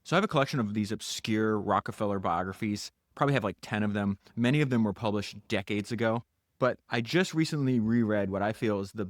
So I have a collection of these obscure Rockefeller biographies, probably have like 10 of them. Many of them were published decades ago, but I just recently reread what I feel is the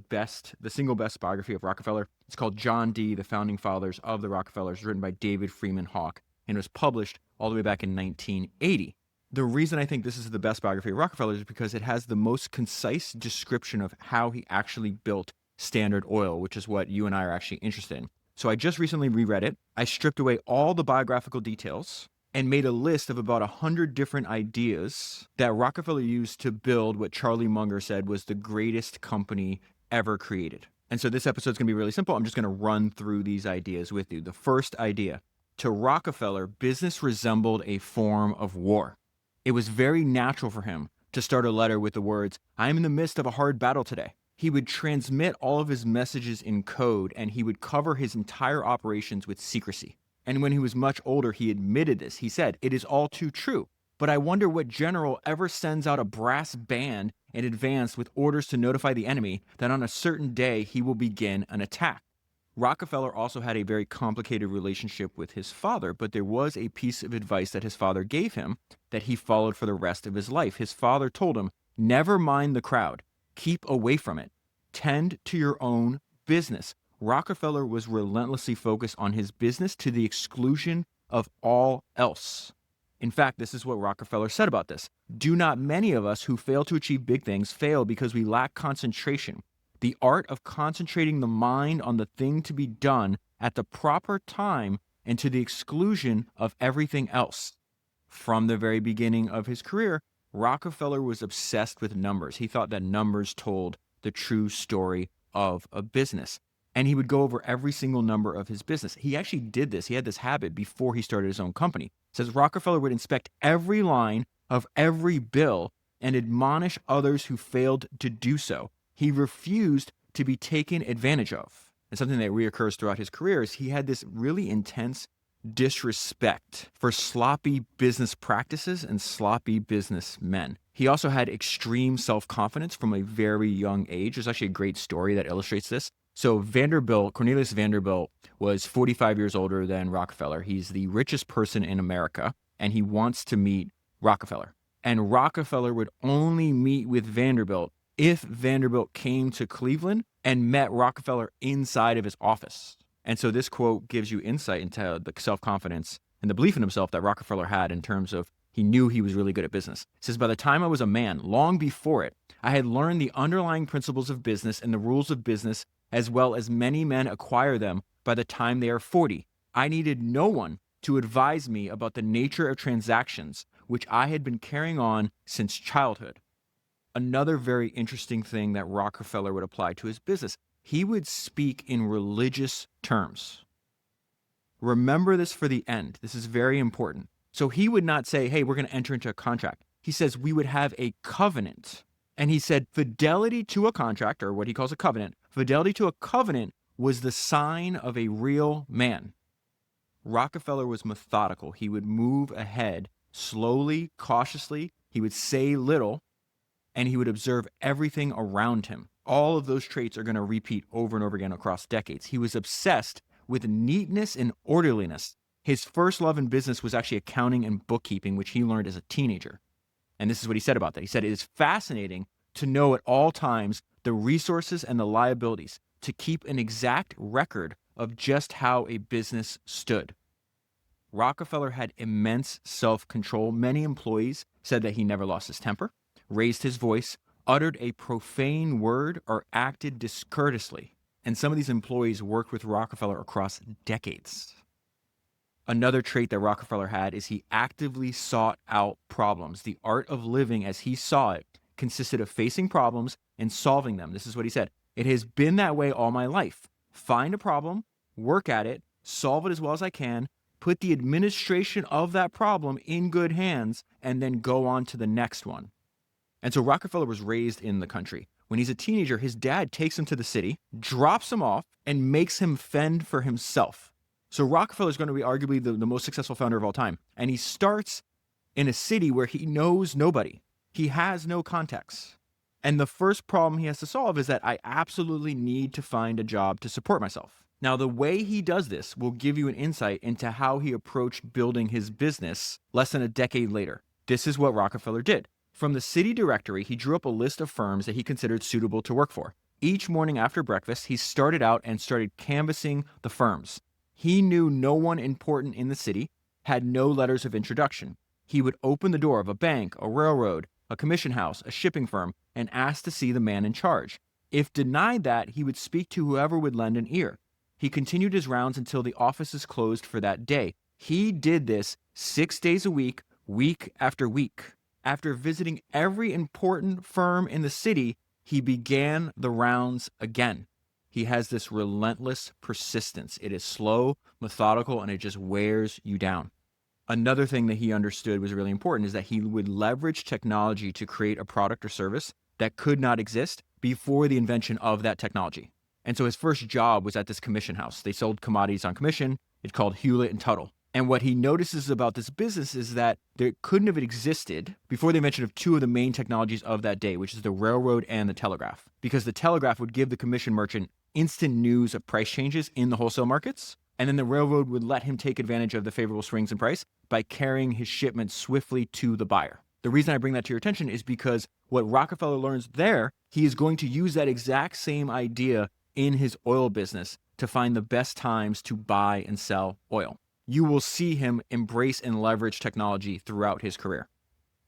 single best biography of Rockefeller. It's called John D., The Founding Fathers of the Rockefellers, written by David Freeman Hawke, and it was published all the way back in 1980. The reason I think this is the best biography of Rockefeller is because it has the most concise description of how he actually built Standard Oil, which is what you and I are actually interested in. So I just recently reread it. I stripped away all the biographical details and made a list of about 100 different ideas that Rockefeller used to build what Charlie Munger said was the greatest company ever created. And so this episode is going to be really simple. I'm just going to run through these ideas with you. The first idea: to Rockefeller, business resembled a form of war. It was very natural for him to start a letter with the words, "I am in the midst of a hard battle today." He would transmit all of his messages in code, and he would cover his entire operations with secrecy. And when he was much older, he admitted this. He said, "It is all too true, but I wonder what general ever sends out a brass band in advance with orders to notify the enemy that on a certain day he will begin an attack." Rockefeller also had a very complicated relationship with his father, but there was a piece of advice that his father gave him that he followed for the rest of his life. His father told him, "Never mind the crowd. Keep away from it. Tend to your own business." Rockefeller was relentlessly focused on his business to the exclusion of all else. In fact, this is what Rockefeller said about this: "Do not many of us who fail to achieve big things fail because we lack concentration? The art of concentrating the mind on the thing to be done at the proper time and to the exclusion of everything else." From the very beginning of his career, Rockefeller was obsessed with numbers. He thought that numbers told the true story of a business. And he would go over every single number of his business. He actually did this. He had this habit before he started his own company. It says Rockefeller would inspect every line of every bill and admonish others who failed to do so. He refused to be taken advantage of. And something that reoccurs throughout his career is he had this really intense disrespect for sloppy business practices and sloppy businessmen. He also had extreme self-confidence from a very young age. There's actually a great story that illustrates this. So Cornelius Vanderbilt, was 45 years older than Rockefeller. He's the richest person in America, and he wants to meet Rockefeller. And Rockefeller would only meet with Vanderbilt if Vanderbilt came to Cleveland and met Rockefeller inside of his office. And so this quote gives you insight into the self-confidence and the belief in himself that Rockefeller had in terms of he knew he was really good at business. It says, "By the time I was a man, long before it, I had learned the underlying principles of business and the rules of business as well as many men acquire them by the time they are 40. I needed no one to advise me about the nature of transactions, which I had been carrying on since childhood." Another very interesting thing that Rockefeller would apply to his business: he would speak in religious terms. Remember this for the end. This is very important. So he would not say, "Hey, we're going to enter into a contract." He says we would have a covenant. And he said fidelity to a contract, or what he calls a covenant, fidelity to a covenant was the sign of a real man. Rockefeller was methodical. He would move ahead slowly, cautiously. He would say little, and he would observe everything around him. All of those traits are going to repeat over and over again across decades. He was obsessed with neatness and orderliness. His first love in business was actually accounting and bookkeeping, which he learned as a teenager. And this is what he said about that. He said, "It is fascinating to know at all times the resources and the liabilities, to keep an exact record of just how a business stood." Rockefeller had immense self-control. Many employees said that he never lost his temper, raised his voice, uttered a profane word, or acted discourteously. And some of these employees worked with Rockefeller across decades. Another trait that Rockefeller had is he actively sought out problems. The art of living, as he saw it, consisted of facing problems and solving them. This is what he said: "It has been that way all my life. Find a problem, work at it, solve it as well as I can, put the administration of that problem in good hands, and then go on to the next one." And so Rockefeller was raised in the country. When he's a teenager, his dad takes him to the city, drops him off, and makes him fend for himself. So Rockefeller is going to be arguably the most successful founder of all time. And he starts in a city where he knows nobody. He has no contacts. And the first problem he has to solve is that I absolutely need to find a job to support myself. Now, the way he does this will give you an insight into how he approached building his business less than a decade later. This is what Rockefeller did. From the city directory, he drew up a list of firms that he considered suitable to work for. Each morning after breakfast, he started out and started canvassing the firms. He knew no one important in the city, had no letters of introduction. He would open the door of a bank, a railroad, a commission house, a shipping firm, and ask to see the man in charge. If denied that, he would speak to whoever would lend an ear. He continued his rounds until the offices closed for that day. He did this 6 days a week, week after week. After visiting every important firm in the city, he began the rounds again. He has this relentless persistence. It is slow, methodical, and it just wears you down. Another thing that he understood was really important is that he would leverage technology to create a product or service that could not exist before the invention of that technology. And so his first job was at this commission house. They sold commodities on commission. It's called Hewlett and Tuttle. And what he notices about this business is that there couldn't have existed before the invention of two of the main technologies of that day, which is the railroad and the telegraph. Because the telegraph would give the commission merchant instant news of price changes in the wholesale markets. And then the railroad would let him take advantage of the favorable swings in price by carrying his shipment swiftly to the buyer. The reason I bring that to your attention is because what Rockefeller learns there, he is going to use that exact same idea in his oil business to find the best times to buy and sell oil. You will see him embrace and leverage technology throughout his career.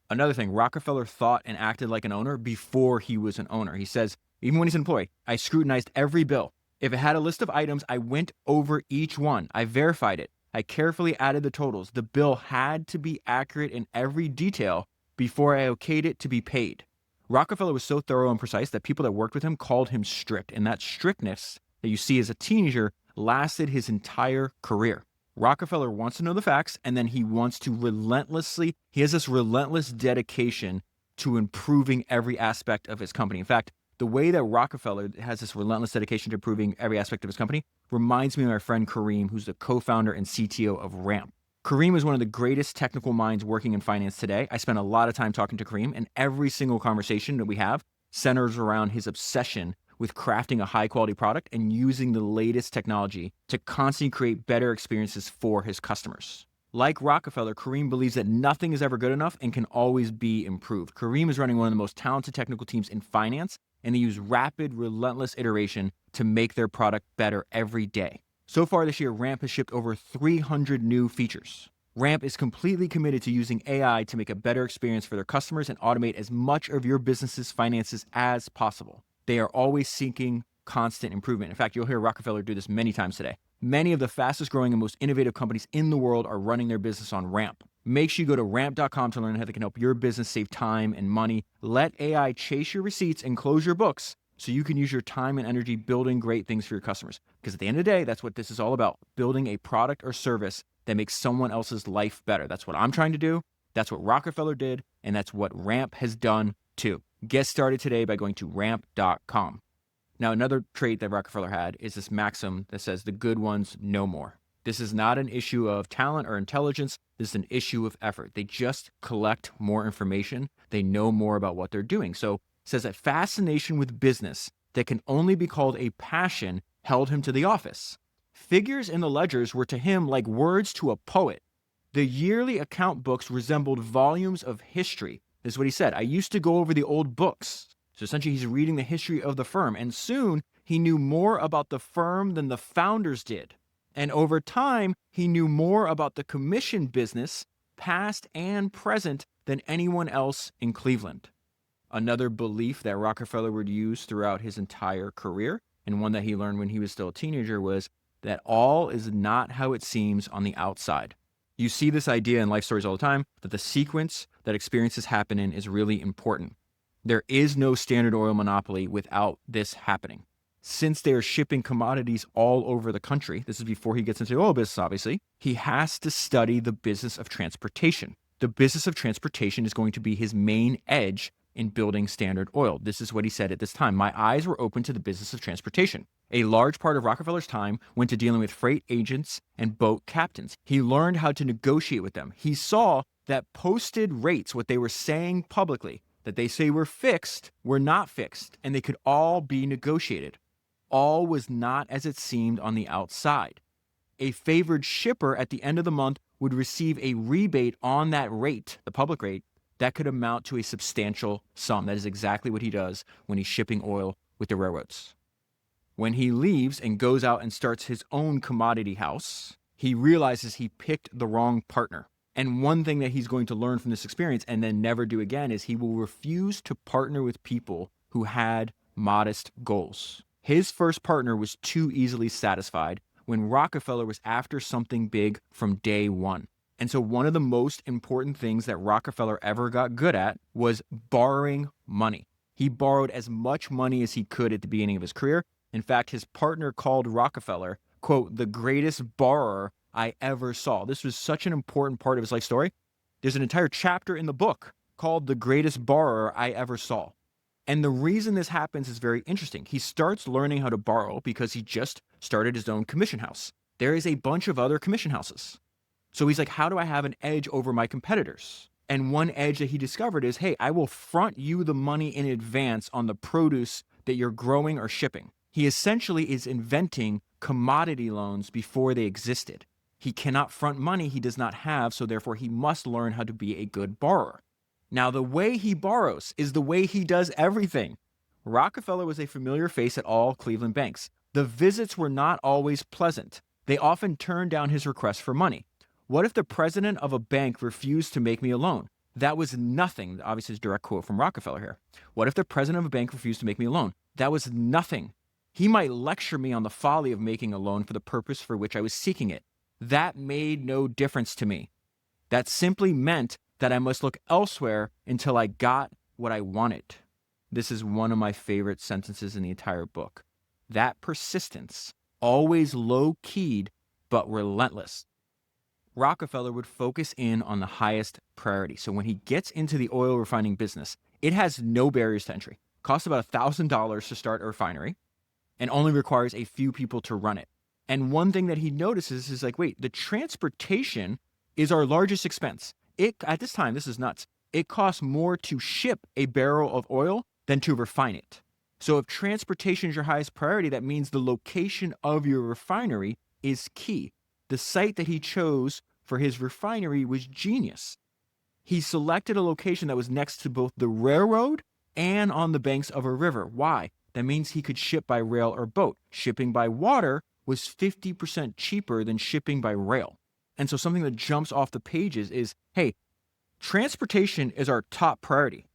Another thing, Rockefeller thought and acted like an owner before he was an owner. He says, even when he's an employee, I scrutinized every bill. If it had a list of items, I went over each one. I verified it. I carefully added the totals. The bill had to be accurate in every detail before I okayed it to be paid. Rockefeller was so thorough and precise that people that worked with him called him strict, and that strictness that you see as a teenager lasted his entire career. Rockefeller wants to know the facts, and then he wants to he has this relentless dedication to improving every aspect of his company. In fact, the way that Rockefeller has this relentless dedication to improving every aspect of his company reminds me of my friend Kareem, who's the co-founder and CTO of Ramp. Kareem is one of the greatest technical minds working in finance today. I spent a lot of time talking to Kareem, and every single conversation that we have centers around his obsession with crafting a high-quality product and using the latest technology to constantly create better experiences for his customers. Like Rockefeller, Kareem believes that nothing is ever good enough and can always be improved. Kareem is running one of the most talented technical teams in finance, and they use rapid, relentless iteration to make their product better every day. So far this year, Ramp has shipped over 300 new features. Ramp is completely committed to using AI to make a better experience for their customers and automate as much of your business's finances as possible. They are always seeking constant improvement. In fact, you'll hear Rockefeller do this many times today. Many of the fastest growing and most innovative companies in the world are running their business on Ramp. Make sure you go to ramp.com to learn how they can help your business save time and money. Let AI chase your receipts and close your books so you can use your time and energy building great things for your customers. Because at the end of the day, that's what this is all about, building a product or service that makes someone else's life better. That's what I'm trying to do. That's what Rockefeller did, and that's what Ramp has done too. Get started today by going to ramp.com. Now, another trait that Rockefeller had is this maxim that says the good ones know more. This is not an issue of talent or intelligence. This is an issue of effort. They just collect more information. They know more about what they're doing. So it says that fascination with business that can only be called a passion held him to the office. Figures in the ledgers were to him like words to a poet. The yearly account books resembled volumes of history. This is what he said. I used to go over the old books. So essentially, he's reading the history of the firm. And soon, he knew more about the firm than the founders did. And over time, he knew more about the commission business, past and present, than anyone else in Cleveland. Another belief that Rockefeller would use throughout his entire career, and one that he learned when he was still a teenager, was that all is not how it seems on the outside. You see this idea in life stories all the time, that the sequence that experiences happen in is really important. There is no Standard Oil monopoly without this happening. Since they are shipping commodities all over the country, this is before he gets into the oil business, obviously, he has to study the business of transportation. The business of transportation is going to be his main edge in building Standard Oil. This is what he said at this time. My eyes were open to the business of transportation. A large part of Rockefeller's time went to dealing with freight agents and boat captains. He learned how to negotiate with them. He saw that posted rates, what they were saying publicly, that they say were fixed, were not fixed, and they could all be negotiated. all was not as it seemed on the outside. A favored shipper at the end of the month would receive a rebate on that rate, the public rate, that could amount to a substantial sum. That is exactly what he does when he's shipping oil with the railroads. When he leaves and goes out and starts his own commodity house, he realizes he picked the wrong partner. And one thing that he's going to learn from this experience and then never do again is he will refuse to partner with people who had modest goals. His first partner was too easily satisfied when Rockefeller was after something big from day one. And so one of the most important things that Rockefeller ever got good at was borrowing money. He borrowed as much money as he could at the beginning of his career. In fact, his partner called Rockefeller, quote, the greatest borrower I ever saw. This was such an important part of his life story. There's an entire chapter in the book called The Greatest Borrower I Ever Saw. And the reason this happens is very interesting. He starts learning how to borrow because he just started his own commission house. There is a bunch of other commission houses. So he's like, how do I have an edge over my competitors? And one edge that he discovered is, hey, I will front you the money in advance on the produce that you're growing or shipping. He essentially is inventing commodity loans before they existed. He cannot front money he does not have, so therefore he must learn how to be a good borrower. Now, the way he borrows is the way he does everything. Rockefeller was a familiar face at all Cleveland banks. The visits were not always pleasant. They often turned down his requests for money. What if the president of a bank refused to make me a loan? That was nothing. Obviously, it's a direct quote from Rockefeller here. What if the president of a bank refused to make me a loan? That was nothing. He might lecture me on the folly of making a loan for the purpose for which I was seeking it. That made no difference to me. That simply meant that I must look elsewhere until I got what I wanted. This is one of my favorite sentences in the entire book. That persistence, always low-keyed but relentless. Rockefeller would focus in on the highest priority. So when he gets into the oil refining business, it has no barriers to entry. It costs about $1,000 to start a refinery and only requires a few people to run it. And one thing that he notices is like, wait, the transportation is our largest expense. At this time, this is nuts. It costs more to ship a barrel of oil than to refine it. So if transportation is your highest priority, that means the location of your refinery is key. The site that he chose for his refinery was genius. He selected a location that was next to both the railroad and on the banks of a river. Why? That means he could ship by rail or boat. Shipping by water was 50% cheaper than shipping by rail. And so something that jumps off the pages is, hey, transportation is our top priority.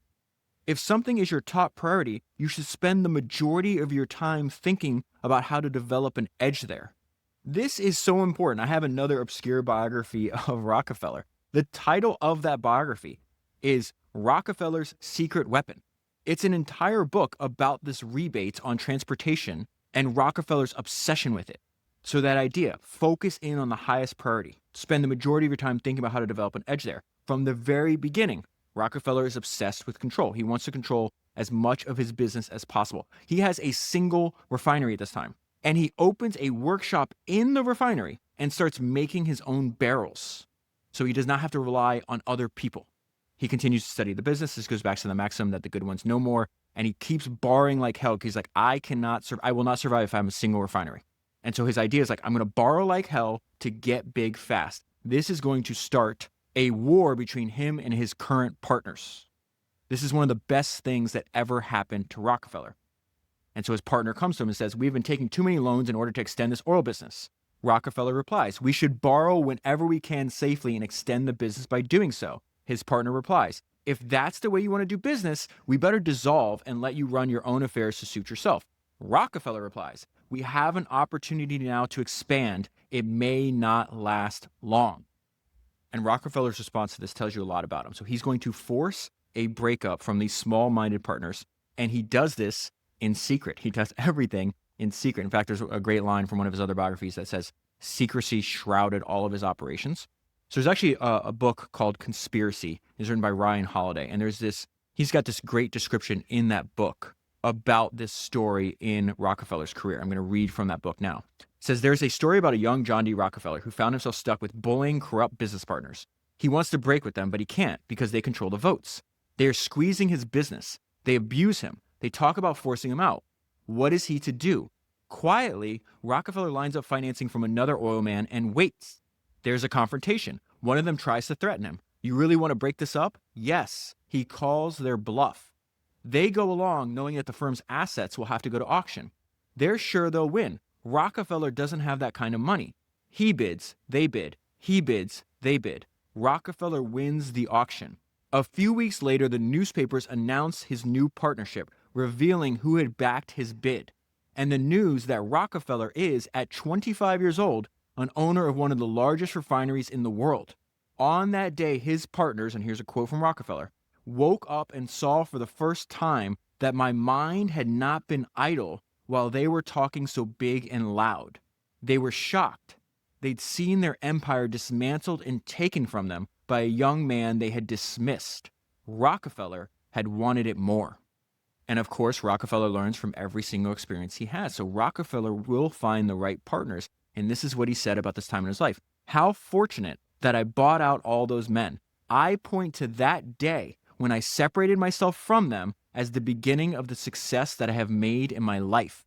If something is your top priority, you should spend the majority of your time thinking about how to develop an edge there. This is so important. I have another obscure biography of Rockefeller. The title of that biography is Rockefeller's Secret Weapon. It's an entire book about this rebate on transportation and Rockefeller's obsession with it. So that idea, focus in on the highest priority. Spend the majority of your time thinking about how to develop an edge there. From the very beginning, Rockefeller is obsessed with control. He wants to control as much of his business as possible. He has a single refinery at this time, and he opens a workshop in the refinery and starts making his own barrels. So he does not have to rely on other people. He continues to study the business. This goes back to the maxim that the good ones know more, and he keeps borrowing like hell because he's like, I will not survive if I'm a single refinery. And so his idea is like, I'm going to borrow like hell to get big fast. This is going to start a war between him and his current partners. This is one of the best things that ever happened to Rockefeller. And so his partner comes to him and says, we've been taking too many loans in order to extend this oil business. Rockefeller replies, we should borrow whenever we can safely and extend the business by doing so. His partner replies, if that's the way you want to do business, we better dissolve and let you run your own affairs to suit yourself. Rockefeller replies, we have an opportunity now to expand. It may not last long. And Rockefeller's response to this tells you a lot about him. So he's going to force a breakup from these small-minded partners, and he does this in secret. He does everything in secret. In fact, there's a great line from one of his other biographies that says, secrecy shrouded all of his operations. So there's actually a book called Conspiracy. It's written by Ryan Holiday, and he's got this great description in that book about this story in Rockefeller's career. I'm going to read from that book now. It says, there's a story about a young John D. Rockefeller who found himself stuck with bullying, corrupt business partners. He wants to break with them, but he can't because they control the votes. They are squeezing his business. They abuse him. They talk about forcing him out. What is he to do? Quietly, Rockefeller lines up financing from another oil man and waits. There's a confrontation. One of them tries to threaten him. You really want to break this up? Yes. He calls their bluff. They go along knowing that the firm's assets will have to go to auction. They're sure they'll win. Rockefeller doesn't have that kind of money. He bids, they bid. He bids, they bid. Rockefeller wins the auction. A few weeks later, the newspapers announce his new partnership, revealing who had backed his bid. And the news that Rockefeller is, at 25 years old, an owner of one of the largest refineries in the world. On that day, his partners, and here's a quote from Rockefeller, woke up and saw for the first time that my mind had not been idle while they were talking so big and loud. They were shocked. They'd seen their empire dismantled and taken from them by a young man they had dismissed. Rockefeller had wanted it more. And of course, Rockefeller learns from every single experience he has. So Rockefeller will find the right partners. And this is what he said about this time in his life. How fortunate that I bought out all those men. I point to that day when I separated myself from them as the beginning of the success that I have made in my life.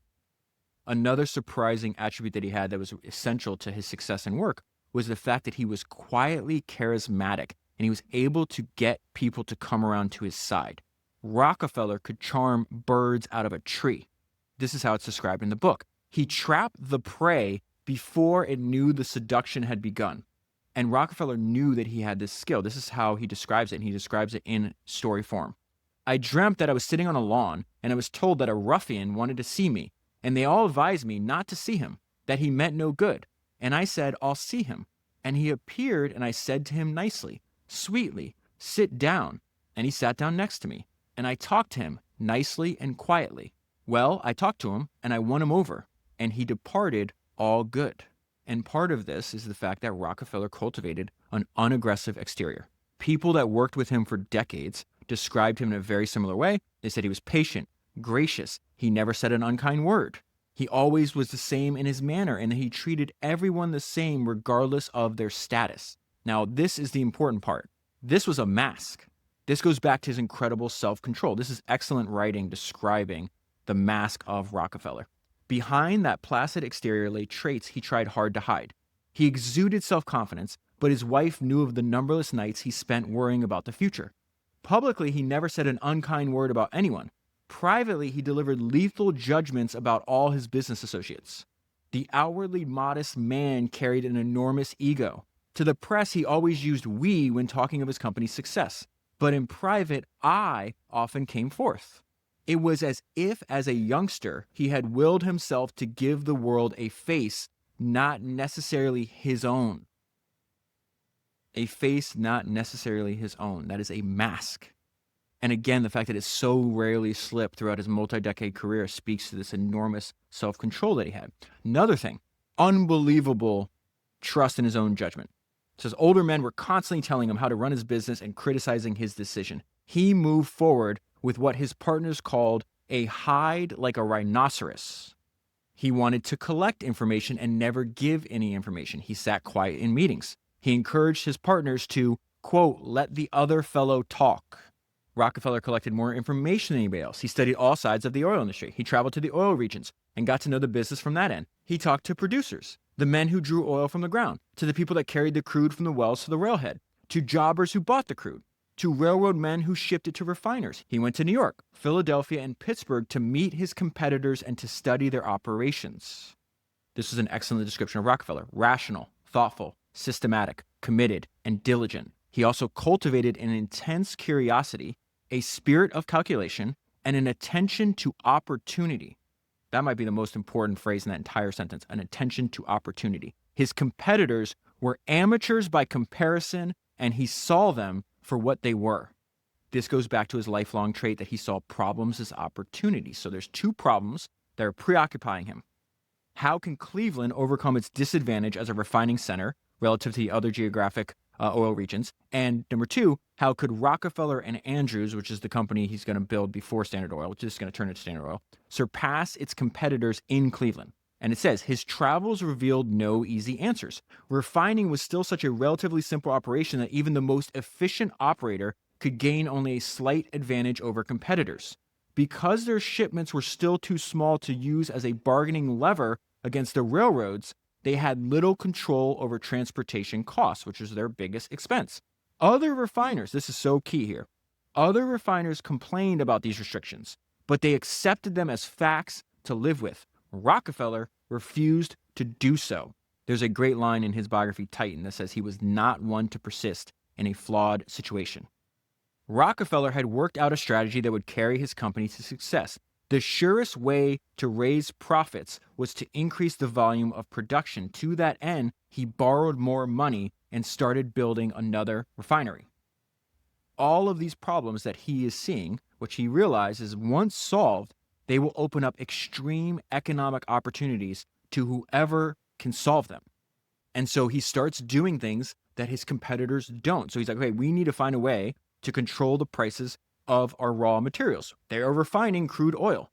Another surprising attribute that he had that was essential to his success and work was the fact that he was quietly charismatic and he was able to get people to come around to his side. Rockefeller could charm birds out of a tree. This is how it's described in the book. He trapped the prey before it knew the seduction had begun. And Rockefeller knew that he had this skill. This is how he describes it, and he describes it in story form. I dreamt that I was sitting on a lawn, and I was told that a ruffian wanted to see me, and they all advised me not to see him, that he meant no good. And I said, I'll see him. And he appeared, and I said to him nicely, sweetly, sit down. And he sat down next to me, and I talked to him nicely and quietly. Well, I talked to him, and I won him over, and he departed all good. And part of this is the fact that Rockefeller cultivated an unaggressive exterior. People that worked with him for decades described him in a very similar way. They said he was patient, gracious. He never said an unkind word. He always was the same in his manner, and he treated everyone the same regardless of their status. Now, this is the important part. This was a mask. This goes back to his incredible self-control. This is excellent writing describing the mask of Rockefeller. Behind that placid exterior lay traits he tried hard to hide. He exuded self-confidence, but his wife knew of the numberless nights he spent worrying about the future. Publicly, he never said an unkind word about anyone. Privately, he delivered lethal judgments about all his business associates. The outwardly modest man carried an enormous ego. To the press, he always used we when talking of his company's success. But in private, I often came forth. It was as if, as a youngster, he had willed himself to give the world a face not necessarily his own. A face not necessarily his own. That is a mask. And again, the fact that it so rarely slipped throughout his multi-decade career speaks to this enormous self-control that he had. Another thing, unbelievable trust in his own judgment. It says older men were constantly telling him how to run his business and criticizing his decision. He moved forward with what his partners called a hide like a rhinoceros. He wanted to collect information and never give any information. He sat quiet in meetings. He encouraged his partners to, quote, let the other fellow talk. Rockefeller collected more information than anybody else. He studied all sides of the oil industry. He traveled to the oil regions and got to know the business from that end. He talked to producers, the men who drew oil from the ground, to the people that carried the crude from the wells to the railhead, to jobbers who bought the crude, to railroad men who shipped it to refiners. He went to New York, Philadelphia, and Pittsburgh to meet his competitors and to study their operations. This is an excellent description of Rockefeller. Rational, thoughtful, systematic, committed, and diligent. He also cultivated an intense curiosity, a spirit of calculation, and an attention to opportunity. That might be the most important phrase in that entire sentence, an attention to opportunity. His competitors were amateurs by comparison, and he saw them for what they were. This goes back to his lifelong trait that he saw problems as opportunities. So there's two problems that are preoccupying him. How can Cleveland overcome its disadvantage as a refining center relative to the other geographic oil regions? And number two, how could Rockefeller and Andrews, which is the company he's going to build before Standard Oil, which is going to turn into Standard Oil, surpass its competitors in Cleveland? And it says, his travels revealed no easy answers. Refining was still such a relatively simple operation that even the most efficient operator could gain only a slight advantage over competitors. Because their shipments were still too small to use as a bargaining lever against the railroads, they had little control over transportation costs, which was their biggest expense. Other refiners, this is so key here, other refiners complained about these restrictions, but they accepted them as facts to live with. Rockefeller refused to do so. There's a great line in his biography, Titan, that says he was not one to persist in a flawed situation. Rockefeller had worked out a strategy that would carry his company to success. The surest way to raise profits was to increase the volume of production. To that end, he borrowed more money and started building another refinery. All of these problems that he is seeing, which he realizes once solved, they will open up extreme economic opportunities to whoever can solve them. And so he starts doing things that his competitors don't. So he's like, okay, we need to find a way to control the prices of our raw materials. They are refining crude oil.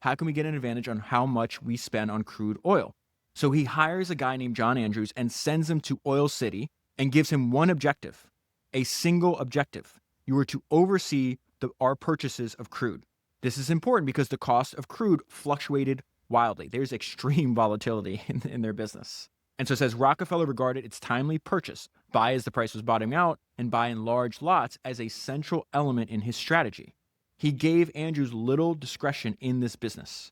How can we get an advantage on how much we spend on crude oil? So he hires a guy named John Andrews and sends him to Oil City and gives him one objective, a single objective. You are to oversee our purchases of crude. This is important because the cost of crude fluctuated wildly. There's extreme volatility in their business. And so it says Rockefeller regarded its timely purchase, buy as the price was bottoming out, and buy in large lots as a central element in his strategy. He gave Andrews little discretion in this business.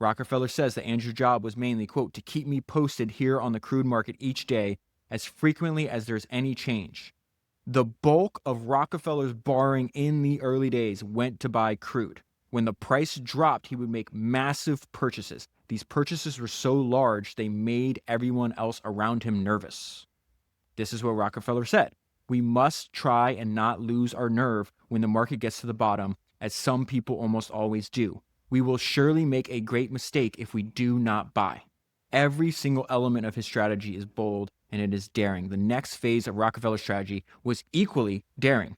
Rockefeller says that Andrews' job was mainly, quote, to keep me posted here on the crude market each day as frequently as there's any change. The bulk of Rockefeller's borrowing in the early days went to buy crude. When the price dropped, he would make massive purchases. These purchases were so large, they made everyone else around him nervous. This is what Rockefeller said. We must try and not lose our nerve when the market gets to the bottom, as some people almost always do. We will surely make a great mistake if we do not buy. Every single element of his strategy is bold and it is daring. The next phase of Rockefeller's strategy was equally daring.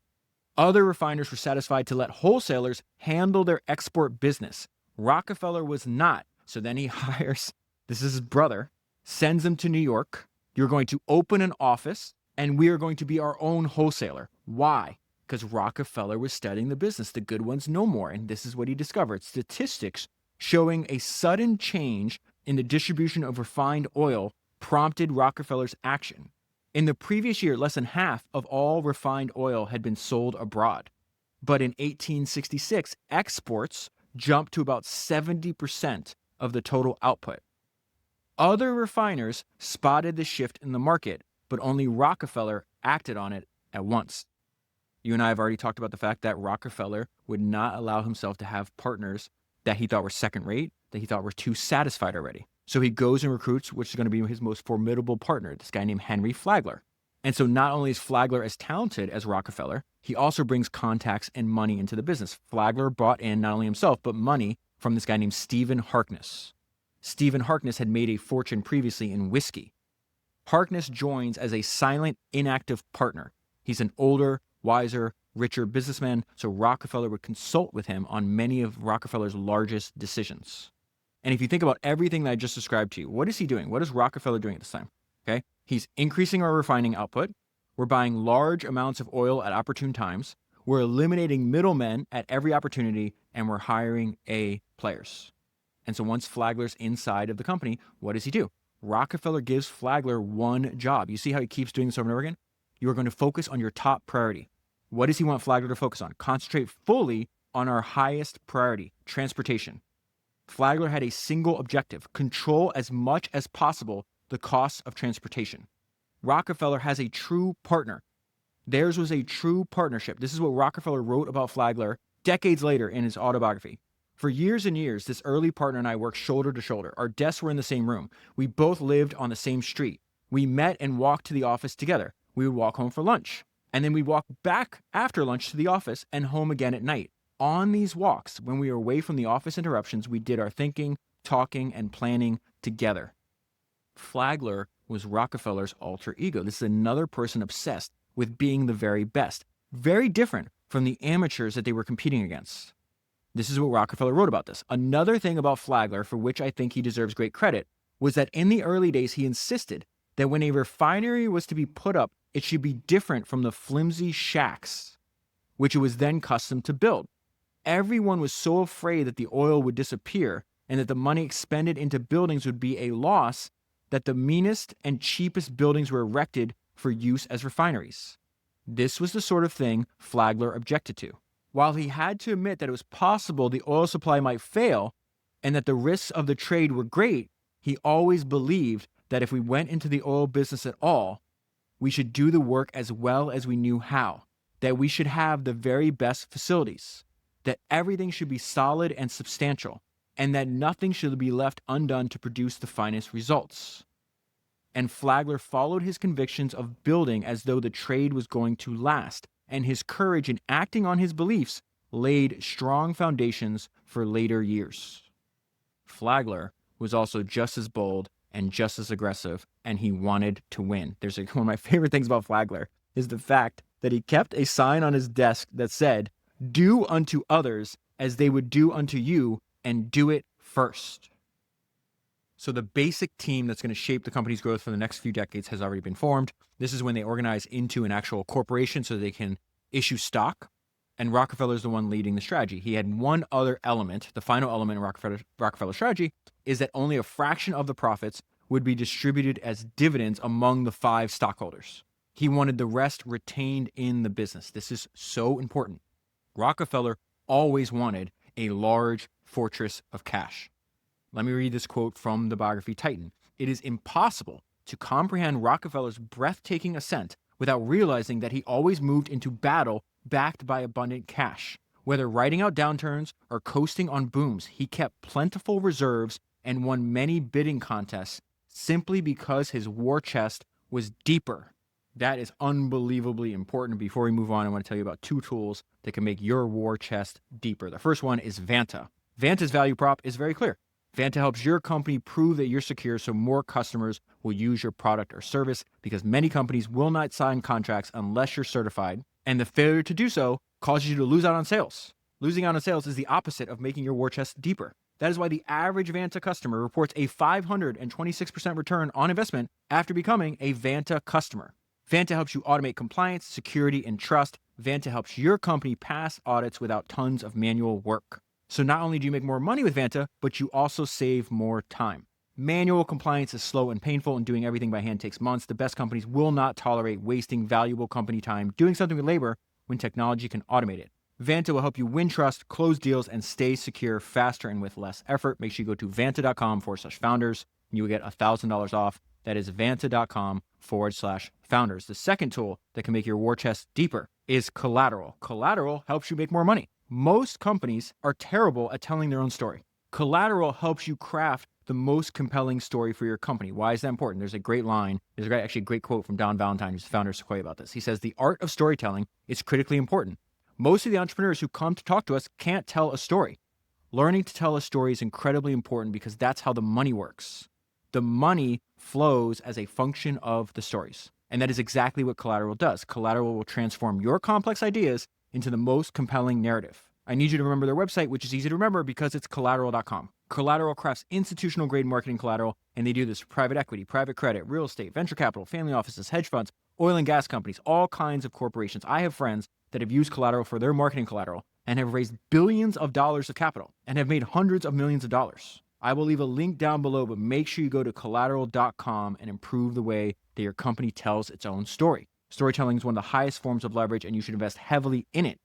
Other refiners were satisfied to let wholesalers handle their export business. Rockefeller was not. So then he hires, this is his brother, sends him to New York. You're going to open an office and we are going to be our own wholesaler. Why? Because Rockefeller was studying the business. The good ones know more. And this is what he discovered. Statistics showing a sudden change in the distribution of refined oil prompted Rockefeller's action. In the previous year, less than half of all refined oil had been sold abroad. But in 1866, exports jumped to about 70% of the total output. Other refiners spotted the shift in the market, but only Rockefeller acted on it at once. You and I have already talked about the fact that Rockefeller would not allow himself to have partners that he thought were second rate, that he thought were too satisfied already. So he goes and recruits, which is going to be his most formidable partner, this guy named Henry Flagler. And so not only is Flagler as talented as Rockefeller, he also brings contacts and money into the business. Flagler brought in not only himself, but money from this guy named Stephen Harkness. Stephen Harkness had made a fortune previously in whiskey. Harkness joins as a silent, inactive partner. He's an older, wiser, richer businessman, so Rockefeller would consult with him on many of Rockefeller's largest decisions. And if you think about everything that I just described to you, what is he doing? What is Rockefeller doing at this time? Okay, he's increasing our refining output. We're buying large amounts of oil at opportune times. We're eliminating middlemen at every opportunity, and we're hiring A players. And so once Flagler's inside of the company, what does he do? Rockefeller gives Flagler one job. You see how he keeps doing this over and over again? You are going to focus on your top priority. What does he want Flagler to focus on? Concentrate fully on our highest priority, transportation. Flagler had a single objective: control as much as possible the costs of transportation. Rockefeller has a true partner. Theirs was a true partnership. This is what Rockefeller wrote about Flagler decades later in his autobiography. For years and years, this early partner and I worked shoulder to shoulder. Our desks were in the same room. We both lived on the same street. We met and walked to the office together. We would walk home for lunch. And then we'd walk back after lunch to the office and home again at night. On these walks, when we were away from the office interruptions, we did our thinking, talking, and planning together. Flagler was Rockefeller's alter ego. This is another person obsessed with being the very best. Very different from the amateurs that they were competing against. This is what Rockefeller wrote about this. Another thing about Flagler, for which I think he deserves great credit, was that in the early days, he insisted that when a refinery was to be put up, it should be different from the flimsy shacks, which it was then custom to build. Everyone was so afraid that the oil would disappear and that the money expended into buildings would be a loss that the meanest and cheapest buildings were erected for use as refineries. This was the sort of thing Flagler objected to. While he had to admit that it was possible the oil supply might fail and that the risks of the trade were great, he always believed that if we went into the oil business at all, we should do the work as well as we knew how, that we should have the very best facilities, that everything should be solid and substantial, and that nothing should be left undone to produce the finest results. And Flagler followed his convictions of building as though the trade was going to last, and his courage in acting on his beliefs laid strong foundations for later years. Flagler was also just as bold and just as aggressive, and he wanted to win. One of my favorite things about Flagler is the fact that he kept a sign on his desk that said, "Do unto others as they would do unto you, and do it first." So the basic team that's going to shape the company's growth for the next few decades has already been formed. This is when they organize into an actual corporation so they can issue stock. And Rockefeller is the one leading the strategy. He had one other element. The final element in Rockefeller strategy is that only a fraction of the profits would be distributed as dividends among the 5 stockholders. He wanted the rest retained in the business. This is so important. Rockefeller always wanted a large fortress of cash. Let me read this quote from the biography Titan. "It is impossible to comprehend Rockefeller's breathtaking ascent without realizing that he always moved into battle backed by abundant cash. Whether riding out downturns or coasting on booms, he kept plentiful reserves and won many bidding contests simply because his war chest was deeper." That is unbelievably important. Before we move on, I want to tell you about 2 tools that can make your war chest deeper. The first one is Vanta. Vanta's value prop is very clear. Vanta helps your company prove that you're secure so more customers will use your product or service, because many companies will not sign contracts unless you're certified, and the failure to do so causes you to lose out on sales. Losing out on sales is the opposite of making your war chest deeper. That is why the average Vanta customer reports a 526% return on investment after becoming a Vanta customer. Vanta helps you automate compliance, security, and trust. Vanta helps your company pass audits without tons of manual work. So not only do you make more money with Vanta, but you also save more time. Manual compliance is slow and painful, and doing everything by hand takes months. The best companies will not tolerate wasting valuable company time doing something with labor when technology can automate it. Vanta will help you win trust, close deals, and stay secure faster and with less effort. Make sure you go to vanta.com/founders, and you will get $1,000 off. That is vanta.com/founders. The second tool that can make your war chest deeper is collateral. Collateral helps you make more money. Most companies are terrible at telling their own story. Collateral helps you craft the most compelling story for your company. Why is that important? There's a great line. There's actually a great quote from Don Valentine, who's the founder of Sequoia, about this. He says, "The art of storytelling is critically important. Most of the entrepreneurs who come to talk to us can't tell a story. Learning to tell a story is incredibly important because that's how the money works. The money flows as a function of the stories." And that is exactly what collateral does. Collateral will transform your complex ideas into the most compelling narrative. I need you to remember their website, which is easy to remember because it's collateral.com. Collateral crafts institutional grade marketing collateral, and they do this for private equity, private credit, real estate, venture capital, family offices, hedge funds, oil and gas companies, all kinds of corporations. I have friends that have used collateral for their marketing collateral and have raised billions of dollars of capital and have made hundreds of millions of dollars. I will leave a link down below, but make sure you go to collateral.com and improve the way that your company tells its own story. Storytelling is one of the highest forms of leverage, and you should invest heavily in it.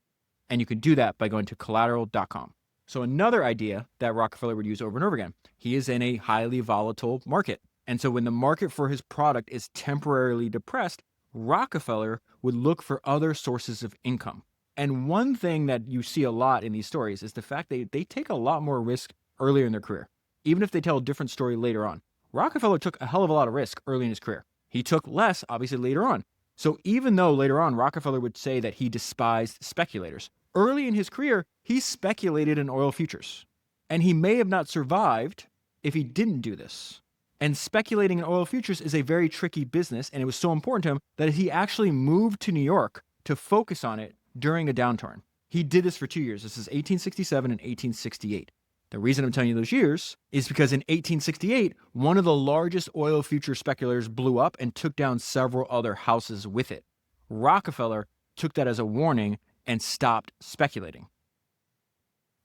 And you can do that by going to collateral.com. So another idea that Rockefeller would use over and over again, he is in a highly volatile market. And so when the market for his product is temporarily depressed, Rockefeller would look for other sources of income. And one thing that you see a lot in these stories is the fact that they take a lot more risk earlier in their career, even if they tell a different story later on. Rockefeller took a hell of a lot of risk early in his career. He took less, obviously, later on. So even though later on Rockefeller would say that he despised speculators, early in his career, he speculated in oil futures. And he may have not survived if he didn't do this. And speculating in oil futures is a very tricky business, and it was so important to him that he actually moved to New York to focus on it during a downturn. He did this for 2 years. This is 1867 and 1868. The reason I'm telling you those years is because in 1868, one of the largest oil future speculators blew up and took down several other houses with it. Rockefeller took that as a warning and stopped speculating.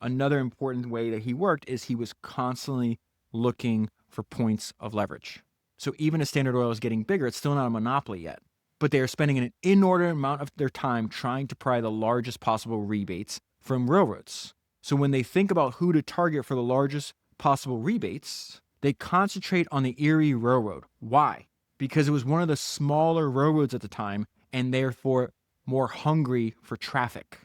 Another important way that he worked is he was constantly looking for points of leverage. So even as Standard Oil is getting bigger, it's still not a monopoly yet. But they are spending an inordinate amount of their time trying to pry the largest possible rebates from railroads. So when they think about who to target for the largest possible rebates, they concentrate on the Erie Railroad. Why? Because it was one of the smaller railroads at the time and therefore more hungry for traffic.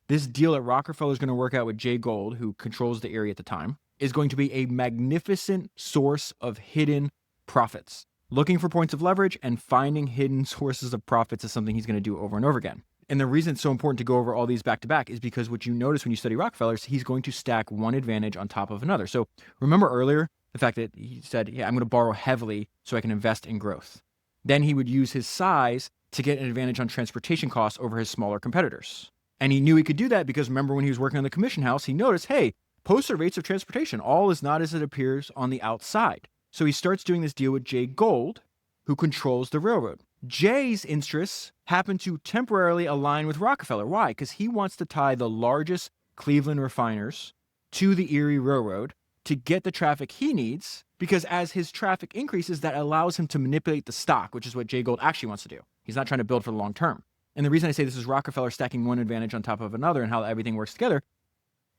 This deal that Rockefeller is going to work out with Jay Gould, who controls the Erie at the time, is going to be a magnificent source of hidden profits. Looking for points of leverage and finding hidden sources of profits is something he's going to do over and over again. And the reason it's so important to go over all these back to back is because what you notice when you study Rockefeller is he's going to stack one advantage on top of another. So remember earlier the fact that he said, yeah, I'm going to borrow heavily so I can invest in growth. Then he would use his size to get an advantage on transportation costs over his smaller competitors. And he knew he could do that because remember when he was working on the commission house, he noticed, hey, posted rates of transportation, all is not as it appears on the outside. So he starts doing this deal with Jay Gould, who controls the railroad. Jay's interests happen to temporarily align with Rockefeller. Why? Because he wants to tie the largest Cleveland refiners to the Erie Railroad to get the traffic he needs, because as his traffic increases, that allows him to manipulate the stock, which is what Jay Gould actually wants to do. He's not trying to build for the long term. And the reason I say this is Rockefeller stacking one advantage on top of another and how everything works together,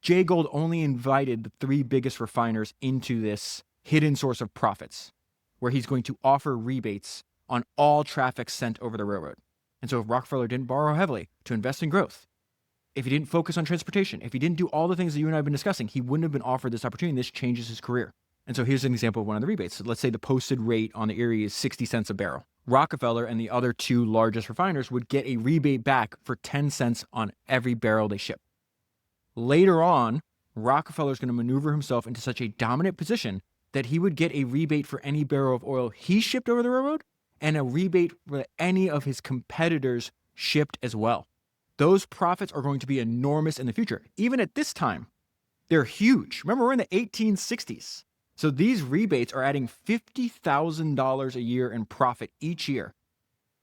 Jay Gould only invited the three biggest refiners into this hidden source of profits, where he's going to offer rebates on all traffic sent over the railroad. And so if Rockefeller didn't borrow heavily to invest in growth, if he didn't focus on transportation, if he didn't do all the things that you and I have been discussing, he wouldn't have been offered this opportunity. This changes his career. And so here's an example of one of the rebates. So let's say the posted rate on the Erie is 60 cents a barrel. Rockefeller and the other two largest refiners would get a rebate back for 10 cents on every barrel they ship. Later on, Rockefeller is going to maneuver himself into such a dominant position that he would get a rebate for any barrel of oil he shipped over the railroad and a rebate for any of his competitors shipped as well. Those profits are going to be enormous in the future. Even at this time, they're huge. Remember, we're in the 1860s. So these rebates are adding $50,000 a year in profit each year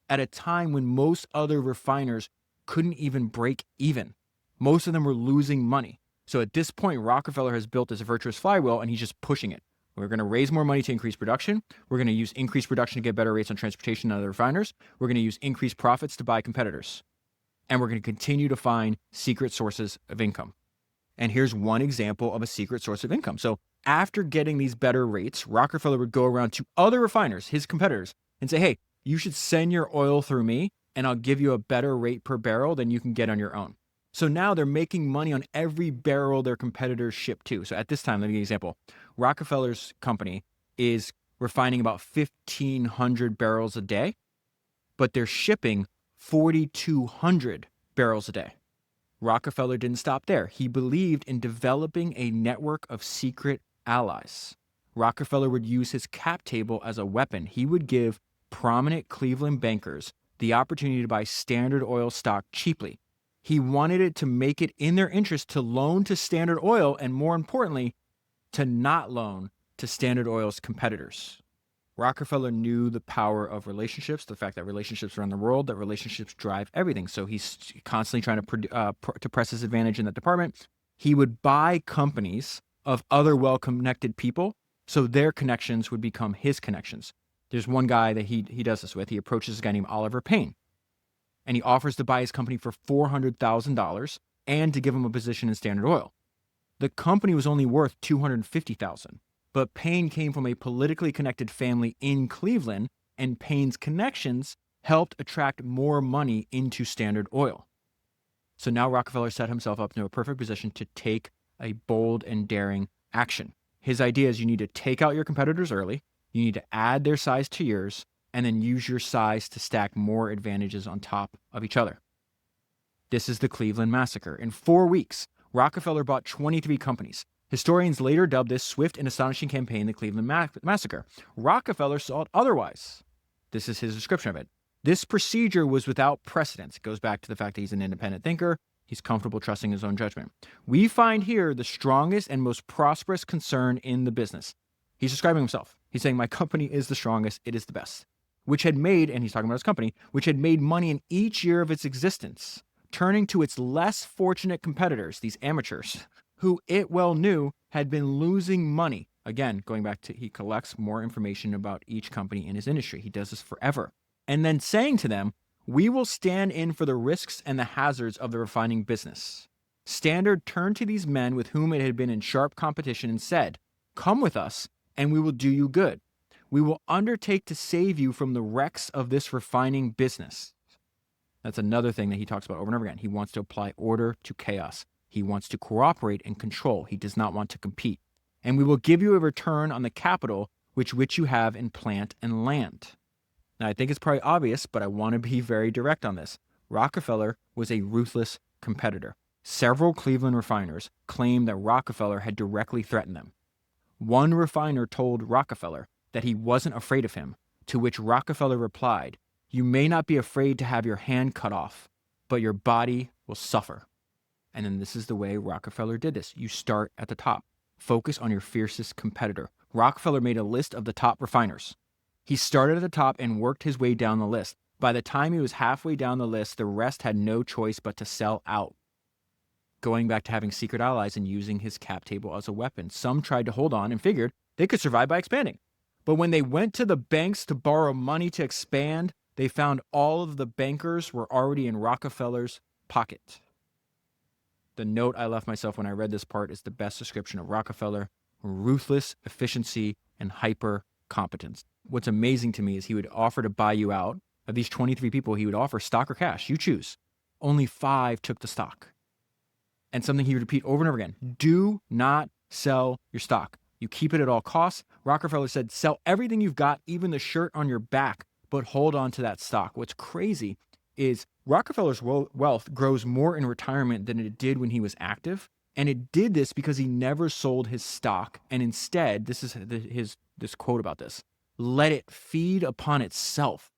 at a time when most other refiners couldn't even break even. Most of them were losing money. So at this point, Rockefeller has built this virtuous flywheel and he's just pushing it. We're going to raise more money to increase production. We're going to use increased production to get better rates on transportation than other refiners. We're going to use increased profits to buy competitors. And we're going to continue to find secret sources of income. And here's one example of a secret source of income. So after getting these better rates, Rockefeller would go around to other refiners, his competitors, and say, hey, you should send your oil through me and I'll give you a better rate per barrel than you can get on your own. So now they're making money on every barrel their competitors ship to. So at this time, let me give you an example. Rockefeller's company is refining about 1,500 barrels a day, but they're shipping 4,200 barrels a day. Rockefeller didn't stop there. He believed in developing a network of secret allies. Rockefeller would use his cap table as a weapon. He would give prominent Cleveland bankers the opportunity to buy Standard Oil stock cheaply. He wanted it to make it in their interest to loan to Standard Oil and, more importantly, to not loan to Standard Oil's competitors. Rockefeller knew the power of relationships, the fact that relationships run the world, that relationships drive everything. So he's constantly trying to press his advantage in that department. He would buy companies of other well-connected people so their connections would become his connections. There's one guy that he does this with. He approaches a guy named Oliver Payne, and he offers to buy his company for $400,000 and to give him a position in Standard Oil. The company was only worth $250,000. But Payne came from a politically connected family in Cleveland, and Payne's connections helped attract more money into Standard Oil. So now Rockefeller set himself up into a perfect position to take a bold and daring action. His idea is you need to take out your competitors early, you need to add their size to yours, and then use your size to stack more advantages on top of each other. This is the Cleveland Massacre. In 4 weeks, Rockefeller bought 23 companies. Historians later dubbed this swift and astonishing campaign the Cleveland Massacre. Rockefeller saw it otherwise. This is his description of it. This procedure was without precedent. It goes back to the fact that he's an independent thinker. He's comfortable trusting his own judgment. We find here the strongest and most prosperous concern in the business. He's describing himself. He's saying, my company is the strongest. It is the best. Which had made, and he's talking about his company, which had made money in each year of its existence, turning to its less fortunate competitors, these amateurs, who it well knew had been losing money. Again, going back to he collects more information about each company in his industry. He does this forever. And then saying to them, we will stand in for the risks and the hazards of the refining business. Standard turned to these men with whom it had been in sharp competition and said, come with us and we will do you good. We will undertake to save you from the wrecks of this refining business. That's another thing that he talks about over and over again. He wants to apply order to chaos. He wants to cooperate and control. He does not want to compete. And we will give you a return on the capital which you have in plant and land. Now, I think it's probably obvious, but I want to be very direct on this. Rockefeller was a ruthless competitor. Several Cleveland refiners claimed that Rockefeller had directly threatened them. One refiner told Rockefeller that he wasn't afraid of him, to which Rockefeller replied, you may not be afraid to have your hand cut off, but your body will suffer. And then this is the way Rockefeller did this. You start at the top. Focus on your fiercest competitor. Rockefeller made a list of the top refiners. He started at the top and worked his way down the list. By the time he was halfway down the list, the rest had no choice but to sell out. Going back to having secret allies and using his cap table as a weapon. Some tried to hold on and figured they could survive by expanding. But when they went to the banks to borrow money to expand, they found all of the bankers were already in Rockefeller's pocket. The note I left myself when I read this part is the best description of Rockefeller: ruthless efficiency and hyper competence. What's amazing to me is he would offer to buy you out. Of these 23 people, he would offer stock or cash. You choose. Only 5 took the stock. And something he would repeat over and over again: do not sell your stock. You keep it at all costs. Rockefeller said, sell everything you've got, even the shirt on your back, but hold on to that stock. What's crazy is Rockefeller's wealth grows more in retirement than it did when he was active. And it did this because he never sold his stock. And instead, this is this quote about this: let it feed upon itself.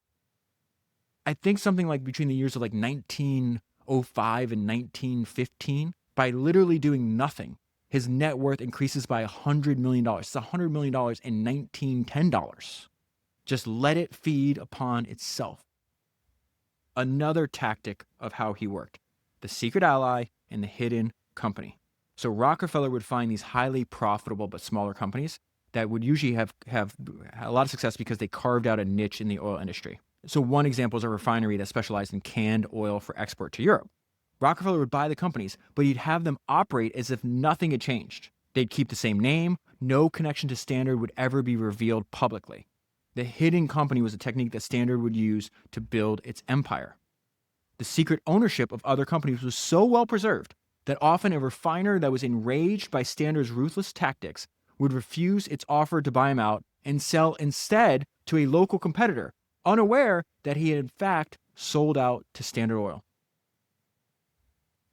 I think something like between the years of like 1905 and 1915, by literally doing nothing, his net worth increases by $100 million. It's $100 million in 1910 dollars. Just let it feed upon itself. Another tactic of how he worked: the secret ally and the hidden company. So Rockefeller would find these highly profitable but smaller companies that would usually have a lot of success because they carved out a niche in the oil industry. So one example is a refinery that specialized in canned oil for export to Europe. Rockefeller would buy the companies, but he'd have them operate as if nothing had changed. They'd keep the same name. No connection to Standard would ever be revealed publicly. The hidden company was a technique that Standard would use to build its empire. The secret ownership of other companies was so well preserved that often a refiner that was enraged by Standard's ruthless tactics would refuse its offer to buy him out and sell instead to a local competitor, unaware that he had in fact sold out to Standard Oil.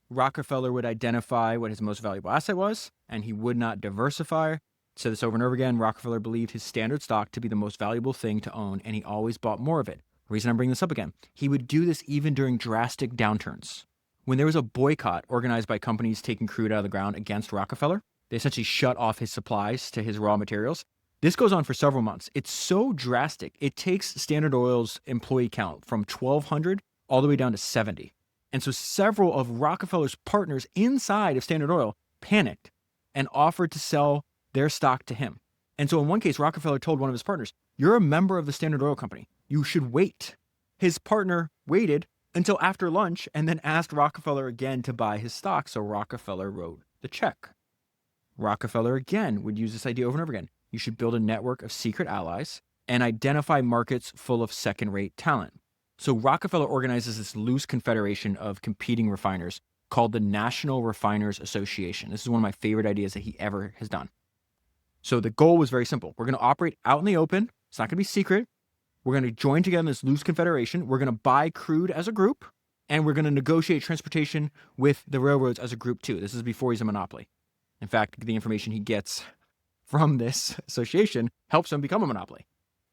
Rockefeller would identify what his most valuable asset was, and he would not diversify. Said this over and over again. Rockefeller believed his Standard stock to be the most valuable thing to own, and he always bought more of it. The reason I'm bringing this up again, he would do this even during drastic downturns. When there was a boycott organized by companies taking crude out of the ground against Rockefeller, they essentially shut off his supplies to his raw materials. This goes on for several months. It's so drastic. It takes Standard Oil's employee count from 1,200 all the way down to 70. And so several of Rockefeller's partners inside of Standard Oil panicked and offered to sell their stock to him. And so in one case, Rockefeller told one of his partners, you're a member of the Standard Oil Company. You should wait. His partner waited until after lunch and then asked Rockefeller again to buy his stock. So Rockefeller wrote the check. Rockefeller again would use this idea over and over again. You should build a network of secret allies and identify markets full of second-rate talent. So Rockefeller organizes this loose confederation of competing refiners called the National Refiners Association. This is one of my favorite ideas that he ever has done. So the goal was very simple. We're going to operate out in the open. It's not going to be secret. We're going to join together in this loose confederation. We're going to buy crude as a group, and we're going to negotiate transportation with the railroads as a group too. This is before he's a monopoly. In fact, the information he gets from this association helps him become a monopoly.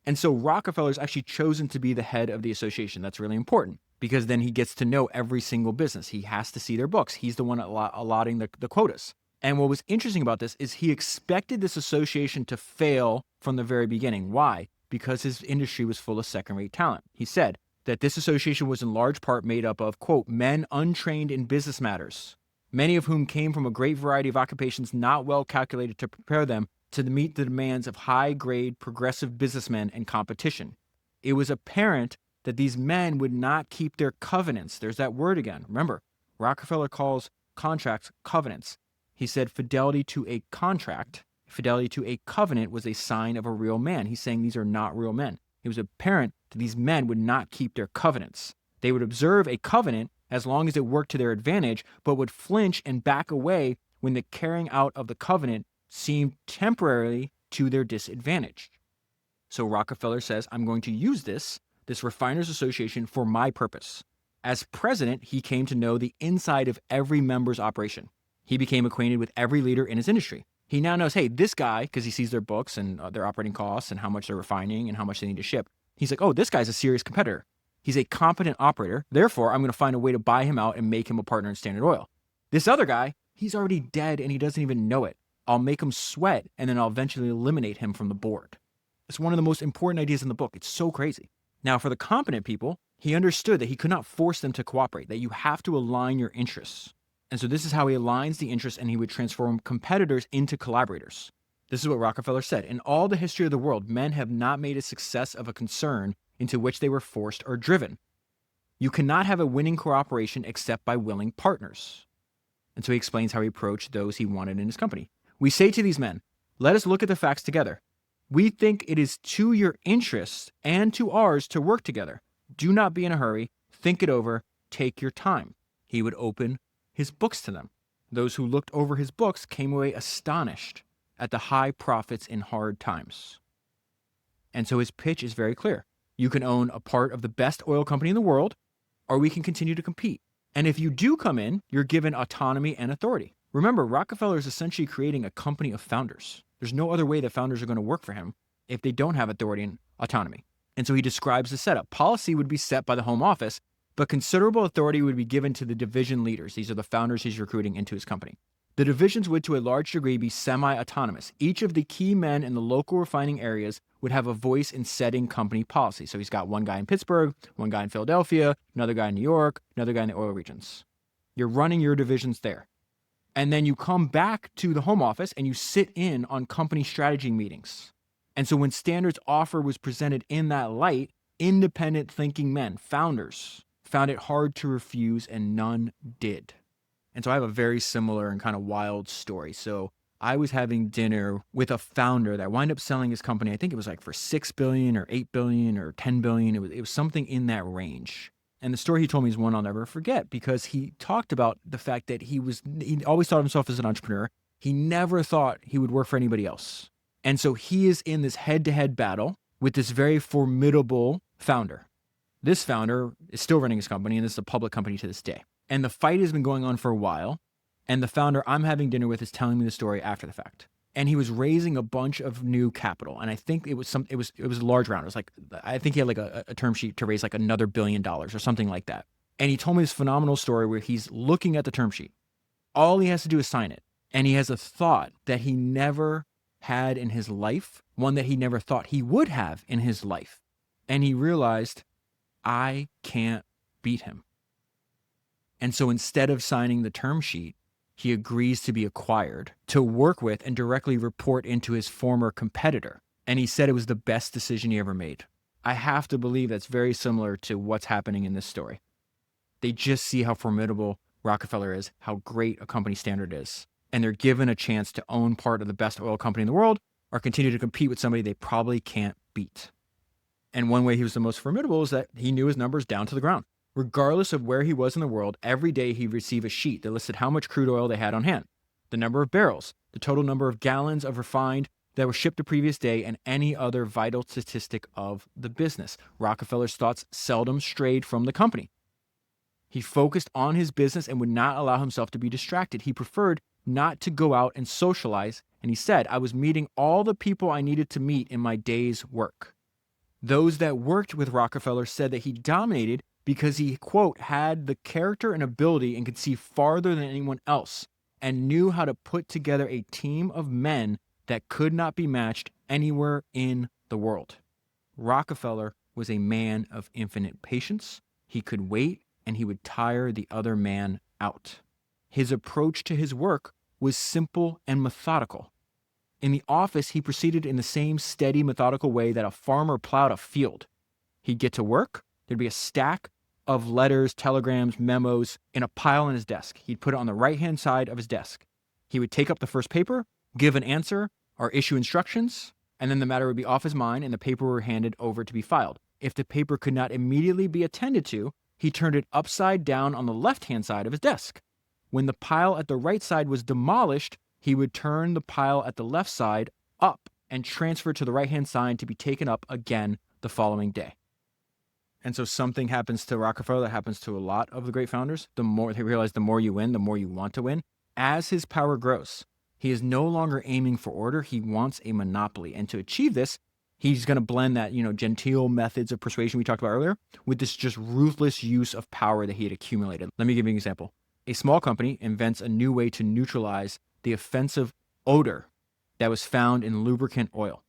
And so Rockefeller's actually chosen to be the head of the association. That's really important because then he gets to know every single business. He has to see their books. He's the one allotting the quotas. And what was interesting about this is he expected this association to fail from the very beginning. Why? Because his industry was full of second-rate talent. He said that this association was in large part made up of, quote, men untrained in business matters, many of whom came from a great variety of occupations not well calculated to prepare them to meet the demands of high-grade progressive businessmen and competition. It was apparent that these men would not keep their covenants. There's that word again. Remember, Rockefeller calls contracts covenants. He said fidelity to a contract, fidelity to a covenant was a sign of a real man. He's saying these are not real men. It was apparent that these men would not keep their covenants. They would observe a covenant as long as it worked to their advantage, but would flinch and back away when the carrying out of the covenant seemed temporarily to their disadvantage. So Rockefeller says, I'm going to use this Refiners Association, for my purpose. As president, he came to know the inside of every member's operation. He became acquainted with every leader in his industry. He now knows, hey, this guy, because he sees their books and their operating costs and how much they're refining and how much they need to ship. He's like, oh, this guy's a serious competitor. He's a competent operator. Therefore, I'm going to find a way to buy him out and make him a partner in Standard Oil. This other guy, he's already dead and he doesn't even know it. I'll make him sweat and then I'll eventually eliminate him from the board. It's one of the most important ideas in the book. It's so crazy. Now, for the competent people, he understood that he could not force them to cooperate, that you have to align your interests. And so this is how he aligns the interests, and he would transform competitors into collaborators. This is what Rockefeller said. In all the history of the world, men have not made a success of a concern into which they were forced or driven. You cannot have a winning cooperation except by willing partners. And so he explains how he approached those he wanted in his company. We say to these men, let us look at the facts together. We think it is to your interests and to ours to work together. Do not be in a hurry. Think it over. Take your time. He would open his books to them. Those who looked over his books came away astonished at the high profits in hard times. And so his pitch is very clear. You can own a part of the best oil company in the world, or we can continue to compete. And if you do come in, you're given autonomy and authority. Remember, Rockefeller is essentially creating a company of founders. There's no other way that founders are going to work for him if they don't have authority and autonomy. And so he describes the setup. Policy would be set by the home office, but considerable authority would be given to the division leaders. These are the founders he's recruiting into his company. The divisions would, to a large degree, be semi-autonomous. Each of the key men in the local refining areas would have a voice in setting company policy. So he's got one guy in Pittsburgh, one guy in Philadelphia, another guy in New York, another guy in the oil regions. You're running your divisions there. And then you come back to the home office and you sit in on company strategy meetings. And so when Standard's offer was presented in that light, independent thinking men, founders, found it hard to refuse, and none did. And so I have a very similar and kind of wild story. So I was having dinner with a founder that wound up selling his company. I think it was like for $6 billion or $8 billion or $10 billion. It was something in that range. And the story he told me is one I'll never forget, because he talked about the fact that he always thought of himself as an entrepreneur. He never thought he would work for anybody else. And so he is in this head-to-head battle with this very formidable founder. This founder is still running his company, and this is a public company to this day. And the fight has been going on for a while. And the founder I'm having dinner with is telling me the story after the fact. And he was raising a bunch of new capital. And I think it was a large round. It was like, I think he had like a term sheet to raise like another $1 billion or something like that. And he told me this phenomenal story where he's looking at the term sheet. All he has to do is sign it. And he has a thought that he never had in his life, one that he never thought he would have in his life. And he realized, I can't beat him. And so instead of signing the term sheet, he agrees to be acquired, to work with and directly report into his former competitor. And he said it was the best decision he ever made. I have to believe that's very similar to what's happening in this story. They just see how formidable Rockefeller is, how great a company Standard is. And they're given a chance to own part of the best oil company in the world, or continue to compete with somebody they probably can't beat. And one way he was the most formidable is that he knew his numbers down to the ground. Regardless of where he was in the world, every day he'd receive a sheet that listed how much crude oil they had on hand, the number of barrels, the total number of gallons of refined that were shipped the previous day, and any other vital statistic of the business. Rockefeller's thoughts seldom strayed from the company. He focused on his business and would not allow himself to be distracted. He preferred not to go out and socialize, and he said, I was meeting all the people I needed to meet in my day's work. Those that worked with Rockefeller said that he dominated because he, quote, had the character and ability and could see farther than anyone else, and knew how to put together a team of men that could not be matched anywhere in the world. Rockefeller was a man of infinite patience. He could wait, and he would tire the other man out. His approach to his work was simple and methodical. In the office, he proceeded in the same steady, methodical way that a farmer plowed a field. He'd get to work, there'd be a stack of letters, telegrams, memos in a pile on his desk. He'd put it on the right-hand side of his desk. He would take up the first paper, give an answer, or issue instructions, and then the matter would be off his mind and the paper were handed over to be filed. If the paper could not immediately be attended to, he turned it upside down on the left-hand side of his desk. When the pile at the right side was demolished, he would turn the pile at the left side up and transfer to the right-hand side to be taken up again the following day. And so something happens to Rockefeller that happens to a lot of the great founders. The more they realize, the more you win, the more you want to win. As his power grows, he is no longer aiming for order. He wants a monopoly. And to achieve this, he's going to blend that, genteel methods of persuasion we talked about earlier with this just ruthless use of power that he had accumulated. Let me give you an example. A small company invents a new way to neutralize the offensive odor that was found in lubricant oil.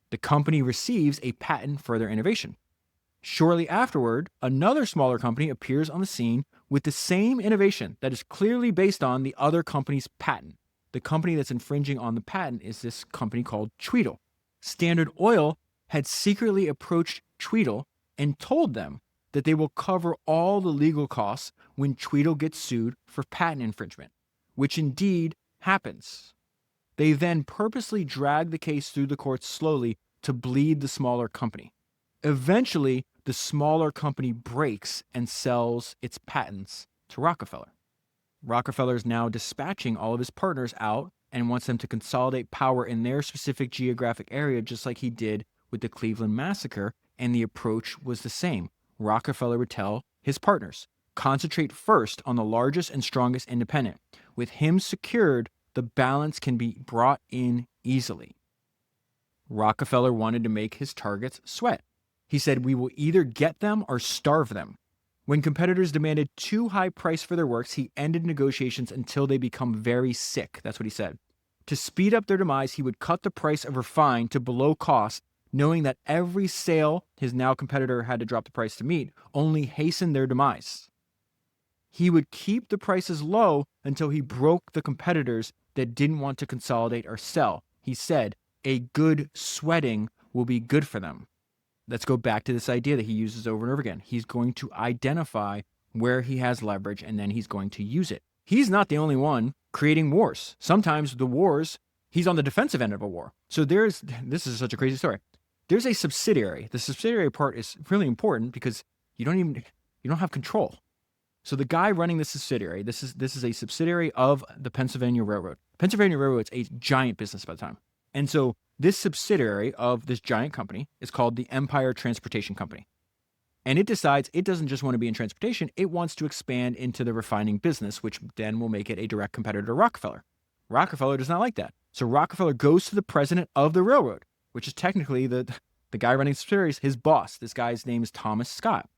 The company receives a patent for their innovation. Shortly afterward, another smaller company appears on the scene with the same innovation that is clearly based on the other company's patent. The company that's infringing on the patent is this company called Tweedle. Standard Oil had secretly approached Tweedle and told them that they will cover all the legal costs when Tweedle gets sued for patent infringement, which indeed happens. They then purposely drag the case through the courts slowly to bleed the smaller company. Eventually, the smaller company breaks and sells its patents to Rockefeller. Rockefeller is now dispatching all of his partners out and wants them to consolidate power in their specific geographic area, just like he did with the Cleveland Massacre, and the approach was the same. Rockefeller would tell his partners, concentrate first on the largest and strongest independent. With him secured, the balance can be brought in easily. Rockefeller wanted to make his targets sweat. He said, we will either get them or starve them. When competitors demanded too high price for their works, he ended negotiations until they become very sick. That's what he said. To speed up their demise, he would cut the price of refined to below cost, knowing that every sale his now competitor had to drop the price to meet only hastened their demise. He would keep the prices low until he broke the competitors that didn't want to consolidate or sell. He said, a good sweating will be good for them. Let's go back to this idea that he uses over and over again. He's going to identify where he has leverage, and then he's going to use it. He's not the only one creating wars. Sometimes the wars, he's on the defensive end of a war. So this is such a crazy story. There's a subsidiary. The subsidiary part is really important because you don't have control. So the guy running the subsidiary, this is a subsidiary of the Pennsylvania Railroad. Pennsylvania Railroad's a giant business by the time. And so this subsidiary of this giant company is called the Empire Transportation Company. And it decides it doesn't just want to be in transportation, it wants to expand into the refining business, which then will make it a direct competitor to Rockefeller. Rockefeller does not like that. So Rockefeller goes to the president of the railroad, which is technically the guy running the subsidiary, his boss. This guy's name is Thomas Scott.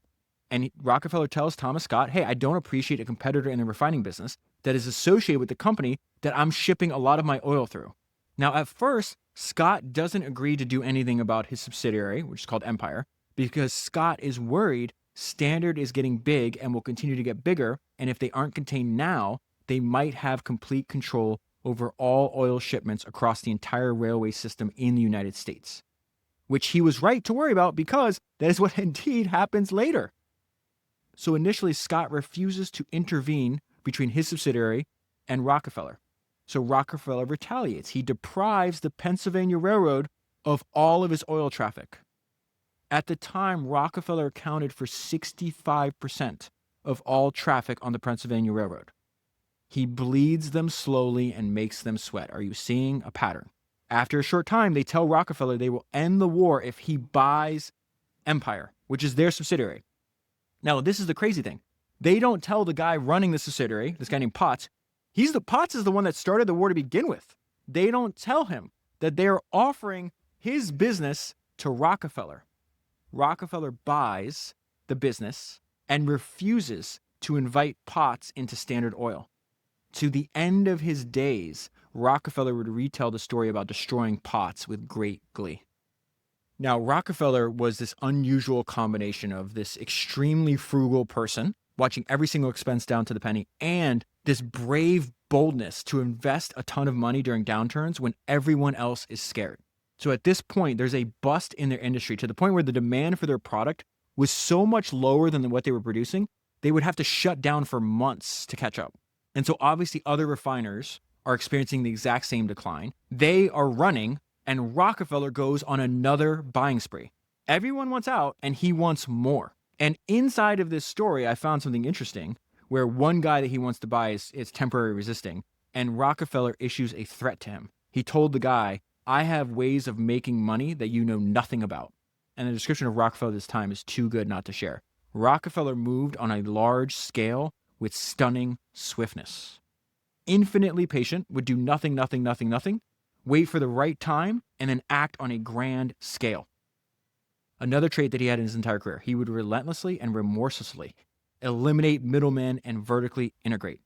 And Rockefeller tells Thomas Scott, hey, I don't appreciate a competitor in the refining business that is associated with the company that I'm shipping a lot of my oil through. Now, at first, Scott doesn't agree to do anything about his subsidiary, which is called Empire, because Scott is worried Standard is getting big and will continue to get bigger. And if they aren't contained now, they might have complete control over all oil shipments across the entire railway system in the United States, which he was right to worry about because that is what indeed happens later. So initially, Scott refuses to intervene between his subsidiary and Rockefeller. So Rockefeller retaliates. He deprives the Pennsylvania Railroad of all of his oil traffic. At the time, Rockefeller accounted for 65% of all traffic on the Pennsylvania Railroad. He bleeds them slowly and makes them sweat. Are you seeing a pattern? After a short time, they tell Rockefeller they will end the war if he buys Empire, which is their subsidiary. Now, this is the crazy thing. They don't tell the guy running the subsidiary, this guy named Potts. Potts is the one that started the war to begin with. They don't tell him that they are offering his business to Rockefeller. Rockefeller buys the business and refuses to invite Potts into Standard Oil. To the end of his days, Rockefeller would retell the story about destroying Potts with great glee. Now, Rockefeller was this unusual combination of this extremely frugal person, watching every single expense down to the penny, and this brave boldness to invest a ton of money during downturns when everyone else is scared. So at this point, there's a bust in their industry to the point where the demand for their product was so much lower than what they were producing, they would have to shut down for months to catch up. And so obviously other refiners are experiencing the exact same decline. They are running, and Rockefeller goes on another buying spree. Everyone wants out, and he wants more. And inside of this story, I found something interesting where one guy that he wants to buy is temporary resisting, and Rockefeller issues a threat to him. He told the guy, I have ways of making money that you know nothing about. And the description of Rockefeller this time is too good not to share. Rockefeller moved on a large scale with stunning swiftness. Infinitely patient, would do nothing, wait for the right time, and then act on a grand scale. Another trait that he had in his entire career, he would relentlessly and remorselessly eliminate middlemen and vertically integrate.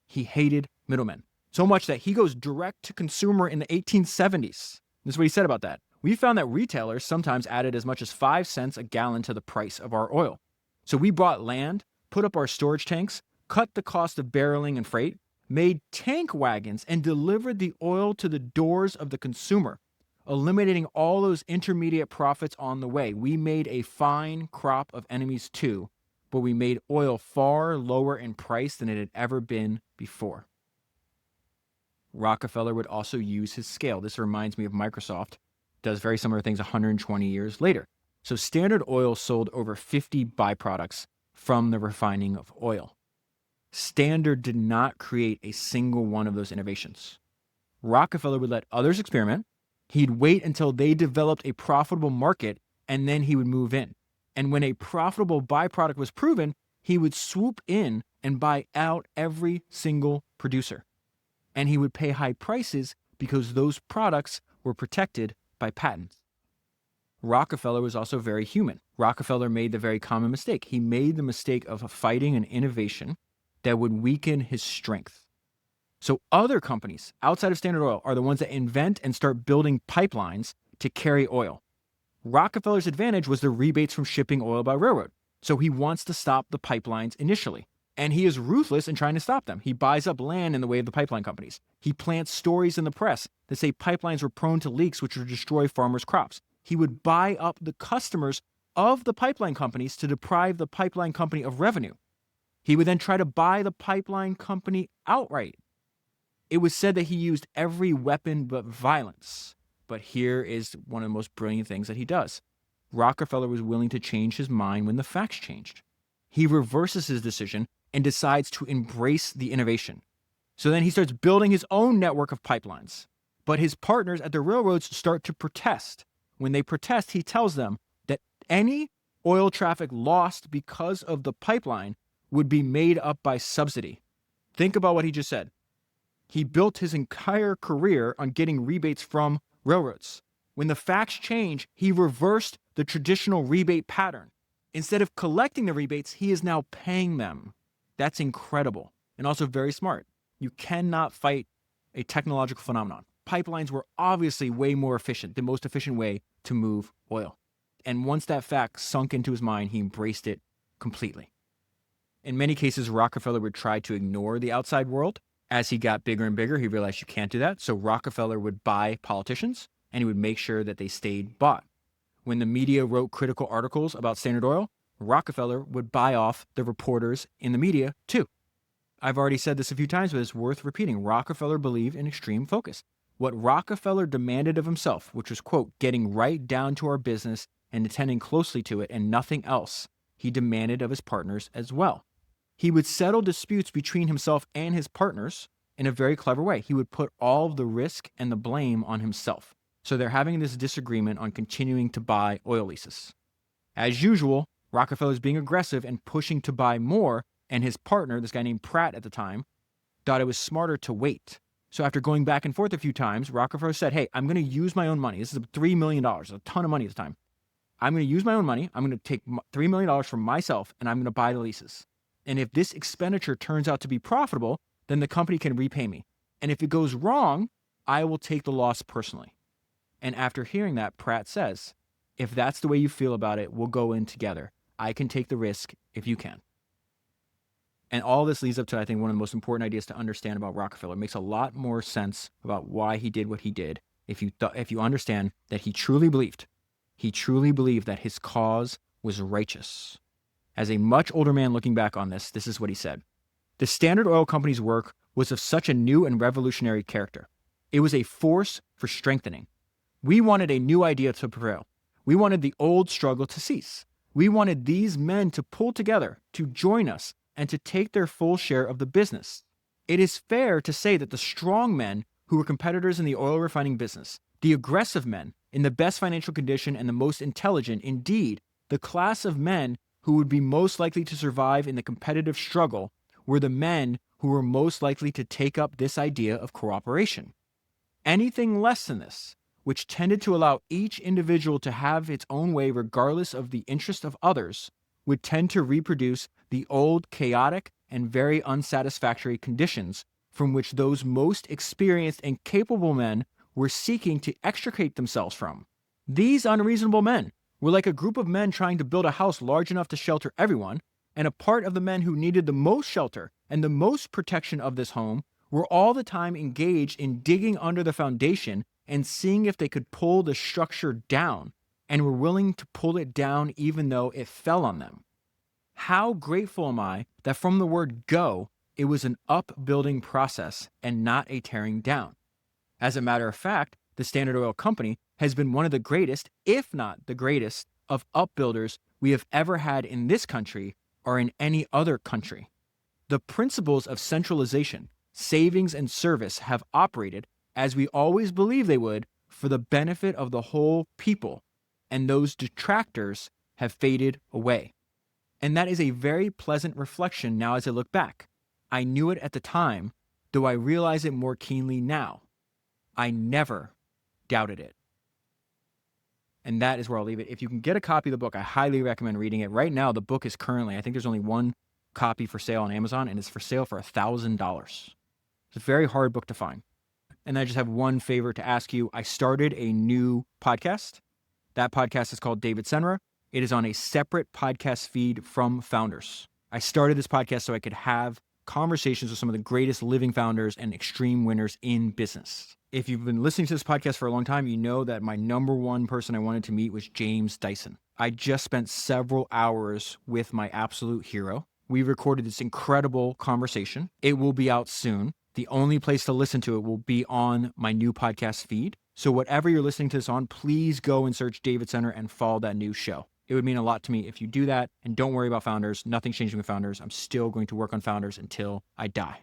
He hated middlemen, so much that he goes direct to consumer in the 1870s. This is what he said about that. We found that retailers sometimes added as much as 5 cents a gallon to the price of our oil. So we bought land, put up our storage tanks, cut the cost of barreling and freight, made tank wagons, and delivered the oil to the doors of the consumer, eliminating all those intermediate profits on the way. We made a fine crop of enemies too, but we made oil far lower in price than it had ever been before. Rockefeller would also use his scale. This reminds me of Microsoft. Does very similar things 120 years later. So Standard Oil sold over 50 byproducts from the refining of oil. Standard did not create a single one of those innovations. Rockefeller would let others experiment. He'd wait until they developed a profitable market, and then he would move in. And when a profitable byproduct was proven, he would swoop in and buy out every single producer. And he would pay high prices because those products were protected by patents. Rockefeller was also very human. Rockefeller made the very common mistake. He made the mistake of fighting an innovation that would weaken his strength. So other companies outside of Standard Oil are the ones that invent and start building pipelines to carry oil. Rockefeller's advantage was the rebates from shipping oil by railroad. So he wants to stop the pipelines initially. And he is ruthless in trying to stop them. He buys up land in the way of the pipeline companies. He plants stories in the press that say pipelines were prone to leaks which would destroy farmers' crops. He would buy up the customers of the pipeline companies to deprive the pipeline company of revenue. He would then try to buy the pipeline company outright. It was said that he used every weapon but violence. But here is one of the most brilliant things that he does. Rockefeller was willing to change his mind when the facts changed. He reverses his decision and decides to embrace the innovation. So then he starts building his own network of pipelines. But his partners at the railroads start to protest. When they protest, he tells them that any oil traffic lost because of the pipeline would be made up by subsidy. Think about what he just said. He built his entire career on getting rebates from railroads. When the facts change, he reversed the traditional rebate pattern. Instead of collecting the rebates, he is now paying them. That's incredible and also very smart. You cannot fight a technological phenomenon. Pipelines were obviously way more efficient, the most efficient way to move oil. And once that fact sunk into his mind, he embraced it completely. In many cases, Rockefeller would try to ignore the outside world. As he got bigger and bigger, he realized you can't do that. So Rockefeller would buy politicians, and he would make sure that they stayed bought. When the media wrote critical articles about Standard Oil, Rockefeller would buy off the reporters in the media too. I've already said this a few times, but it's worth repeating. Rockefeller believed in extreme focus. What Rockefeller demanded of himself, which was, quote, getting right down to our business and attending closely to it and nothing else, he demanded of his partners as well. He would settle disputes between himself and his partners in a very clever way. He would put all of the risk and the blame on himself. So they're having this disagreement on continuing to buy oil leases. As usual, Rockefeller's being aggressive and pushing to buy more, and his partner, this guy named Pratt at the time, thought it was smarter to wait. So after going back and forth a few times, Rockefeller said, hey, I'm going to use my own money. This is $3 million, a ton of money at the time. I'm going to use my own money. I'm going to take $3 million from myself, and I'm going to buy the leases. And if this expenditure turns out to be profitable, then the company can repay me. And if it goes wrong, I will take the loss personally. And after hearing that, Pratt says, if that's the way you feel about it, we'll go in together. I can take the risk if you can. And all this leads up to, I think, one of the most important ideas to understand about Rockefeller. It makes a lot more sense about why he did what he did if you understand that he truly believed that his cause was righteous. As a much older man looking back on this is what he said. The Standard Oil Company's work was of such a new and revolutionary character. It was a force for strengthening. We wanted a new idea to prevail. We wanted the old struggle to cease. We wanted these men to pull together, to join us, and to take their full share of the business. It is fair to say that the strong men who were competitors in the oil refining business, the aggressive men in the best financial condition and the most intelligent, indeed, the class of men who would be most likely to survive in the competitive struggle, were the men who were most likely to take up this idea of cooperation. Anything less than this, which tended to allow each individual to have its own way regardless of the interest of others, would tend to reproduce the old chaotic and very unsatisfactory conditions from which those most experienced and capable men were seeking to extricate themselves from. These unreasonable men were like a group of men trying to build a house large enough to shelter everyone, and a part of the men who needed the most shelter and the most protection of this home were all the time engaged in digging under the foundation and seeing if they could pull the structure down, and were willing to pull it down even though it fell on them. How grateful am I that from the word go, it was an upbuilding process and not a tearing down. As a matter of fact, the Standard Oil Company has been one of the greatest, if not the greatest, of upbuilders we have ever had in this country or in any other country. The principles of centralization, savings, and service have operated, as we always believed they would, for the benefit of the whole people, and those detractors have faded away. And that is a very pleasant reflection now as I look back. I knew it at the time, though I realize it more keenly now. I never doubted it. And that is where I'll leave it. If you can get a copy of the book, I highly recommend reading it. Right now, the book is currently, I think there's only one copy for sale on Amazon, and it's for sale for $1,000. It's a very hard book to find. And I just have one favor to ask you. I started a new podcast. That podcast is called David Senra. It is on a separate podcast feed from Founders. I started this podcast so I could have conversations with some of the greatest living founders and extreme winners in business. If you've been listening to this podcast for a long time, you know that my number one person I wanted to meet was James Dyson. I just spent several hours with my absolute hero. We recorded this incredible conversation. It will be out soon. The only place to listen to it will be on my new podcast feed. So whatever you're listening to this on, please go and search David Center and follow that new show. It would mean a lot to me if you do that. And don't worry about Founders. Nothing's changing with Founders. I'm still going to work on Founders until I die.